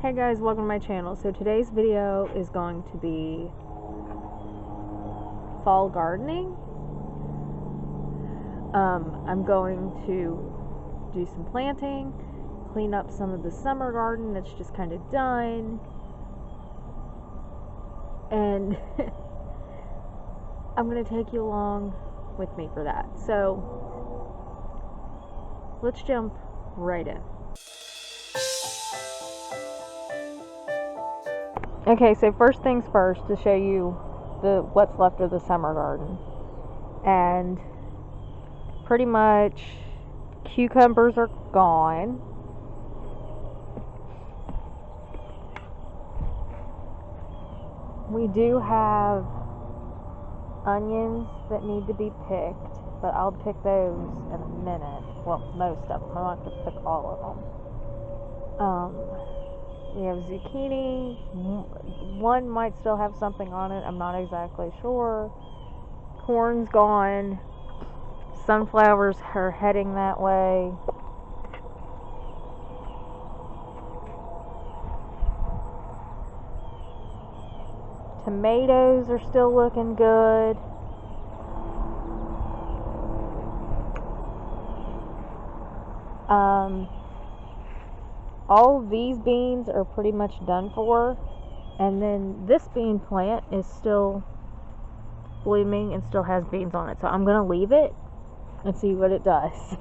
Hey guys, welcome to my channel. So today's video is going to be fall gardening. I'm going to do some planting, clean up some of the summer garden that's just kind of done, and I'm going to take you along with me for that. So let's jump right in. Okay, so first things first, to show you what's left of the summer garden. And pretty much cucumbers are gone. We do have onions that need to be picked, but I'll pick those in a minute. Well, most of them. I'm not going to pick all of them. We have zucchini. One might still have something on it. I'm not exactly sure. Corn's gone. Sunflowers are heading that way. Tomatoes are still looking good. All of these beans are pretty much done for, and then this bean plant is still blooming and still has beans on it, so I'm gonna leave it and see what it does.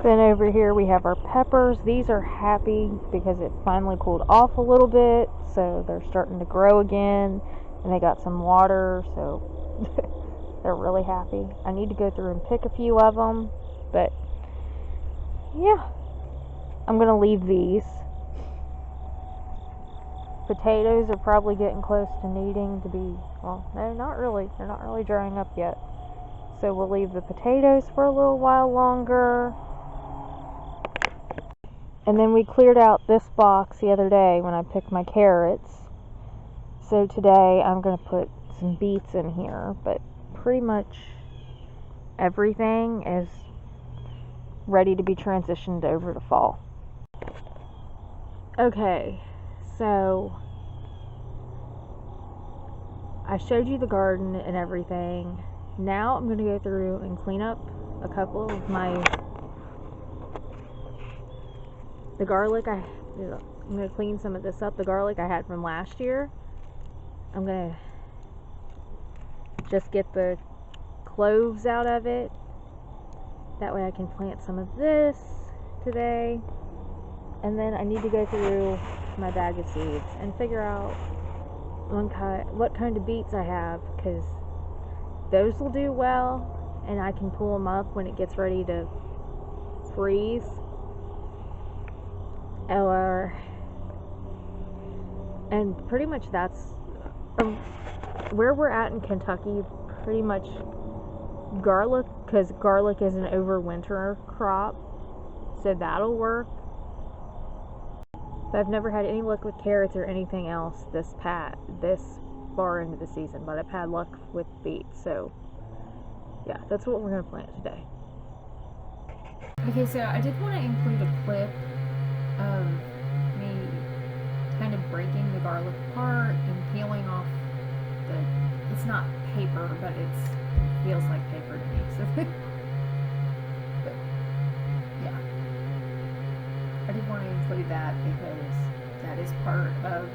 Then over here we have our peppers. These are happy because it finally cooled off a little bit, so they're starting to grow again, and they got some water, so they're really happy. I need to go through and pick a few of them, but yeah, I'm gonna leave these. Potatoes are probably getting close to needing to be, well, no, not really. They're not really drying up yet. So we'll leave the potatoes for a little while longer. And then we cleared out this box the other day when I picked my carrots. So today I'm gonna put some beets in here, but pretty much everything is ready to be transitioned over to fall. Okay, so I showed you the garden and everything. Now I'm going to go through and clean up a couple of the garlic. I'm going to clean some of this up. The garlic I had from last year. I'm going to just get the cloves out of it. That way I can plant some of this today. And then I need to go through my bag of seeds and figure out what kind of beets I have, because those will do well and I can pull them up when it gets ready to freeze. And pretty much that's where we're at in Kentucky. Pretty much garlic, because garlic is an overwinter crop, so that'll work. But I've never had any luck with carrots or anything else this far into the season, but I've had luck with beets, so yeah, that's what we're going to plant today. Okay, so I did want to include a clip of me kind of breaking the garlic apart and peeling off it's not paper, but it feels like paper to me, so but yeah, I did want to include that because that is part of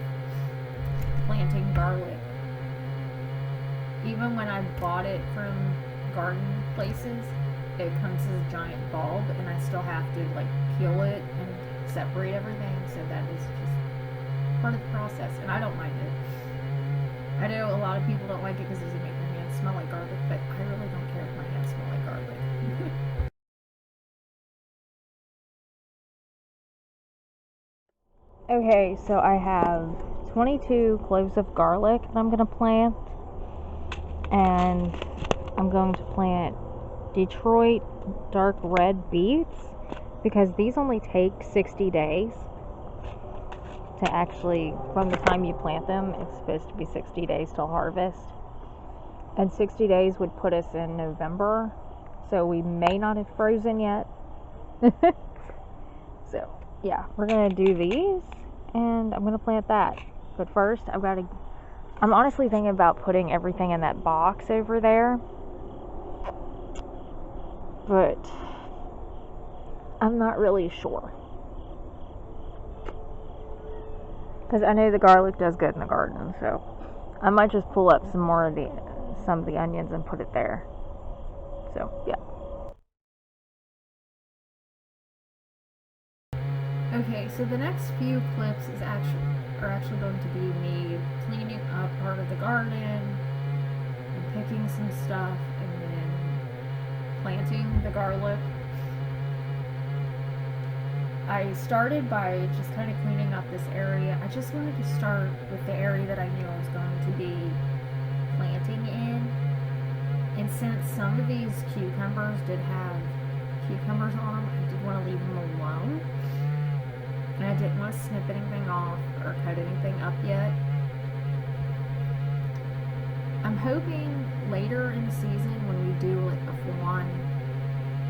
planting garlic. Even when I bought it from garden places, it comes as a giant bulb, and I still have to like peel it and separate everything, so that is just part of the process, and I don't mind it. I know a lot of people don't like it because it doesn't make their hands smell like garlic, but I really don't care if my hands smell like garlic. Okay, so I have 22 cloves of garlic that I'm going to plant, and I'm going to plant Detroit dark red beets, because these only take 60 days to actually, from the time you plant them, it's supposed to be 60 days till harvest, and 60 days would put us in November, so we may not have frozen yet. So yeah, we're gonna do these, and I'm gonna plant that. But first, I'm honestly thinking about putting everything in that box over there, but I'm not really sure. Because I know the garlic does good in the garden, so I might just pull up some of the onions and put it there. So, yeah. Okay, so the next few clips are actually going to be me cleaning up part of the garden and picking some stuff and then planting the garlic. I started by just kind of cleaning up this area. I just wanted to start with the area that I knew I was going to be planting in. And since some of these cucumbers did have cucumbers on them, I did want to leave them alone. And I didn't want to snip anything off or cut anything up yet. I'm hoping later in the season when we do like a full-on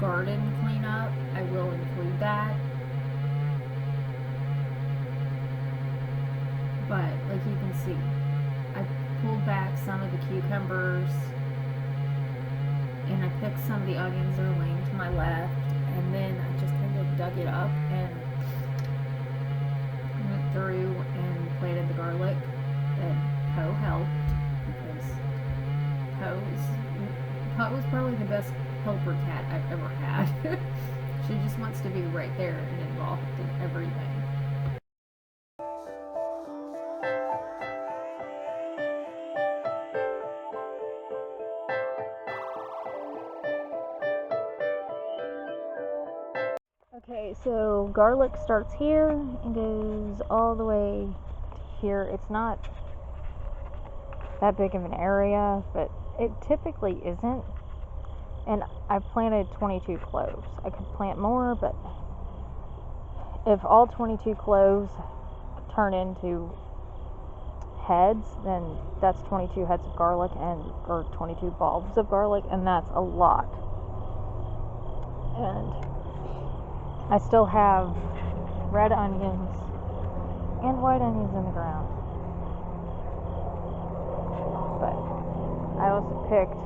garden cleanup, I will include that. But like you can see, I pulled back some of the cucumbers and I picked some of the onions that are laying to my left, and then I just kind of dug it up and went through and planted the garlic. And Poe helped because Poe was probably the best helper cat I've ever had. She just wants to be right there and involved in everything. Okay, so garlic starts here and goes all the way to here. It's not that big of an area, but it typically isn't. And I planted 22 cloves. I could plant more, but if all 22 cloves turn into heads, then that's 22 heads of garlic or 22 bulbs of garlic, and that's a lot. And I still have red onions and white onions in the ground. But I also picked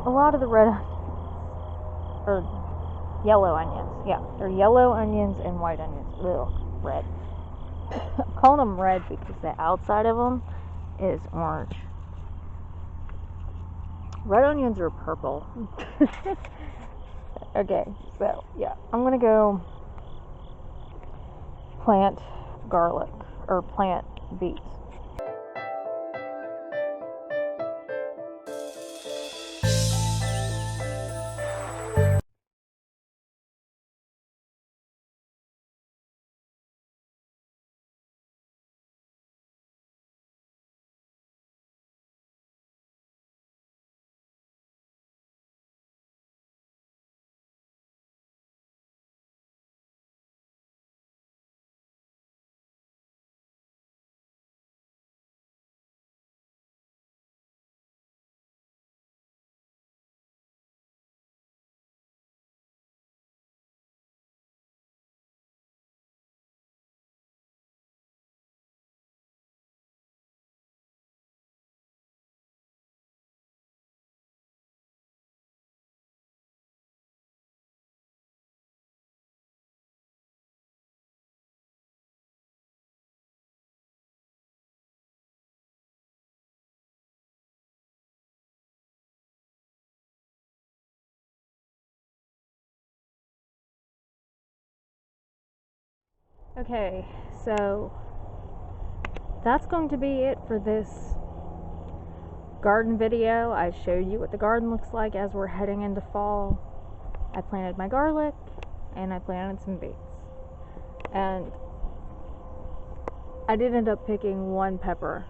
a lot of the red onions, or yellow onions. Yeah, they're yellow onions and white onions. Ugh, red. I'm calling them red because the outside of them is orange. Red onions are purple. Okay, so yeah, I'm gonna go plant garlic or plant beets. Okay, so that's going to be it for this garden video. I showed you what the garden looks like as we're heading into fall. I planted my garlic and I planted some beets. And I did end up picking one pepper.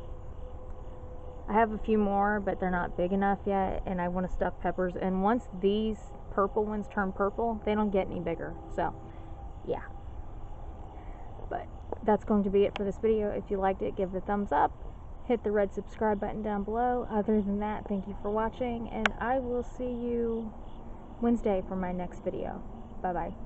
I have a few more, but they're not big enough yet, and I want to stuff peppers. And once these purple ones turn purple, they don't get any bigger. So, yeah. But that's going to be it for this video. If you liked it, give it a thumbs up. Hit the red subscribe button down below. Other than that, thank you for watching, and I will see you Wednesday for my next video. Bye-bye.